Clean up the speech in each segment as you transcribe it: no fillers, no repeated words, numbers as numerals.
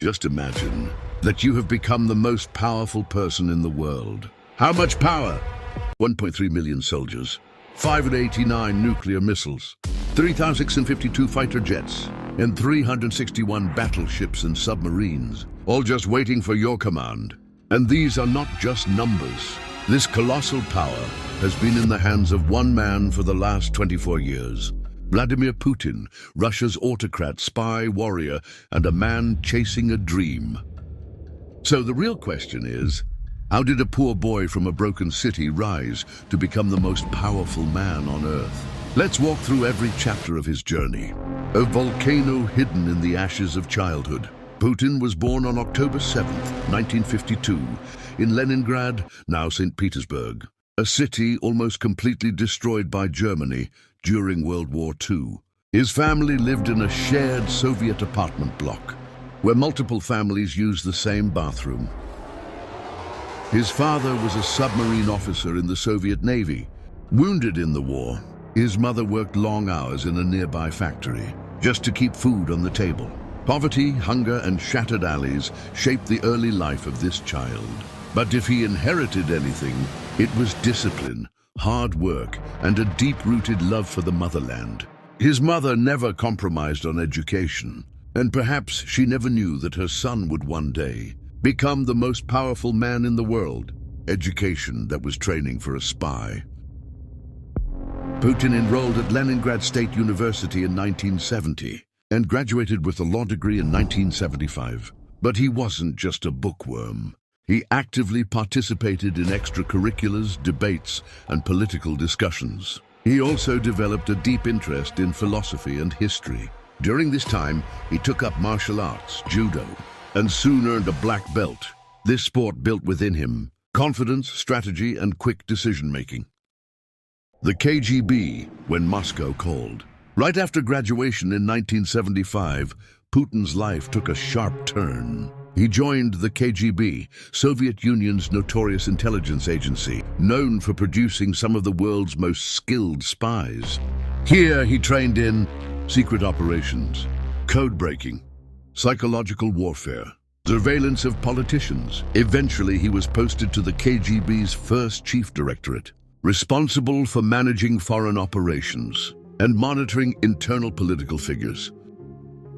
Just imagine that you have become the most powerful person in the world. How much power? 1.3 million soldiers, 589 nuclear missiles, 3,652 fighter jets, and 361 battleships and submarines, all just waiting for your command. And these are not just numbers. This colossal power has been in the hands of one man for the last 24 years. Vladimir Putin, Russia's autocrat, spy, warrior, and a man chasing a dream. So the real question is, how did a poor boy from a broken city rise to become the most powerful man on Earth? Let's walk through every chapter of his journey. A volcano hidden in the ashes of childhood. Putin was born on October 7th, 1952, in Leningrad, now St. Petersburg, a city almost completely destroyed by Germany during World War II. His family lived in a shared Soviet apartment block, where multiple families used the same bathroom. His father was a submarine officer in the Soviet Navy. Wounded in the war, his mother worked long hours in a nearby factory, just to keep food on the table. Poverty, hunger, and shattered alleys shaped the early life of this child. But if he inherited anything, it was discipline, hard work, and a deep-rooted love for the motherland. His mother never compromised on education, and perhaps she never knew that her son would one day become the most powerful man in the world. Education that was training for a spy. Putin enrolled at Leningrad State University in 1970 and graduated with a law degree in 1975. But he wasn't just a bookworm. He actively participated in extracurriculars, debates, and political discussions. He also developed a deep interest in philosophy and history. During this time, he took up martial arts, judo, and soon earned a black belt. This sport built within him confidence, strategy, and quick decision-making. The KGB, when Moscow called. Right after graduation in 1975, Putin's life took a sharp turn. He joined the KGB, Soviet Union's notorious intelligence agency, known for producing some of the world's most skilled spies. Here he trained in secret operations, code breaking, psychological warfare, surveillance of politicians. Eventually he was posted to the KGB's first chief directorate, responsible for managing foreign operations and monitoring internal political figures.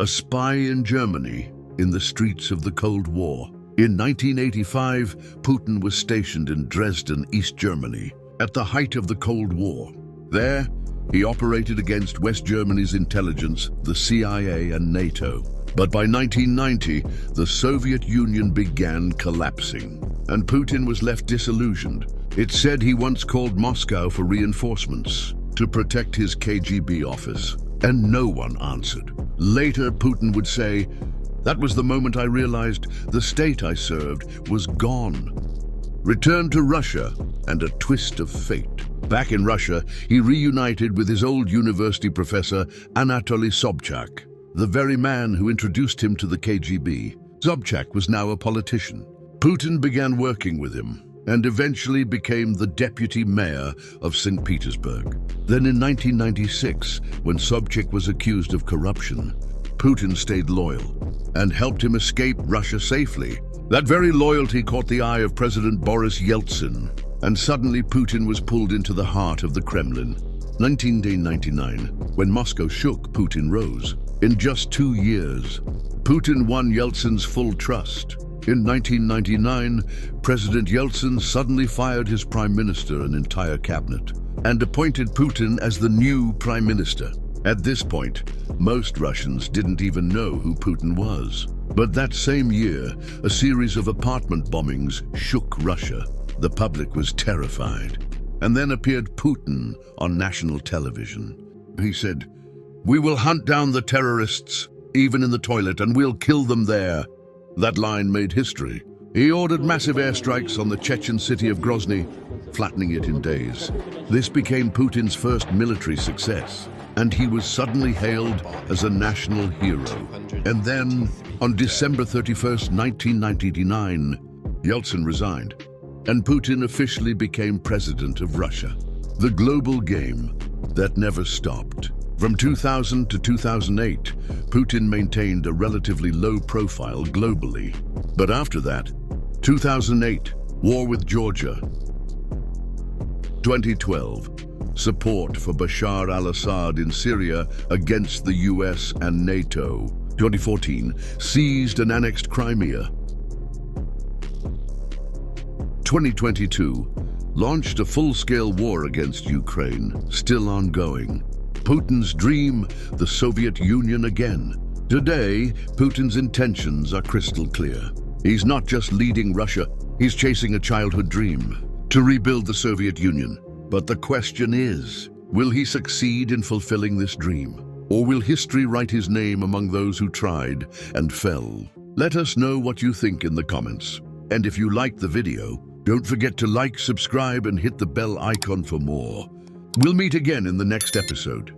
A spy in Germany in the streets of the Cold War. In 1985, Putin was stationed in Dresden, East Germany, at the height of the Cold War. There, he operated against West Germany's intelligence, the CIA and NATO. But by 1990, the Soviet Union began collapsing, and Putin was left disillusioned. It said he once called Moscow for reinforcements to protect his KGB office, and no one answered. Later, Putin would say, "That was the moment I realized the state I served was gone." Returned to Russia and a twist of fate. Back in Russia, he reunited with his old university professor, Anatoly Sobchak, the very man who introduced him to the KGB. Sobchak was now a politician. Putin began working with him and eventually became the deputy mayor of St. Petersburg. Then in 1996, when Sobchak was accused of corruption, Putin stayed loyal and helped him escape Russia safely. That very loyalty caught the eye of President Boris Yeltsin, and suddenly Putin was pulled into the heart of the Kremlin. 1999, when Moscow shook, Putin rose. In just 2 years, Putin won Yeltsin's full trust. In 1999, President Yeltsin suddenly fired his prime minister and entire cabinet, and appointed Putin as the new prime minister. At this point, most Russians didn't even know who Putin was. But that same year, a series of apartment bombings shook Russia. The public was terrified. And then appeared Putin on national television. He said, "We will hunt down the terrorists, even in the toilet, and we'll kill them there." That line made history. He ordered massive airstrikes on the Chechen city of Grozny, flattening it in days. This became Putin's first military success, and he was suddenly hailed as a national hero. And then, on December 31st, 1999, Yeltsin resigned, and Putin officially became president of Russia. The global game that never stopped. From 2000 to 2008, Putin maintained a relatively low profile globally. But after that, 2008, war with Georgia. 2012, support for Bashar al-Assad in Syria against the US and NATO. 2014, seized and annexed Crimea. 2022, launched a full-scale war against Ukraine, still ongoing. Putin's dream, the Soviet Union again. Today, Putin's intentions are crystal clear. He's not just leading Russia, he's chasing a childhood dream, to rebuild the Soviet Union. But the question is, will he succeed in fulfilling this dream? Or will history write his name among those who tried and fell? Let us know what you think in the comments. And if you liked the video, don't forget to like, subscribe, and hit the bell icon for more. We'll meet again in the next episode.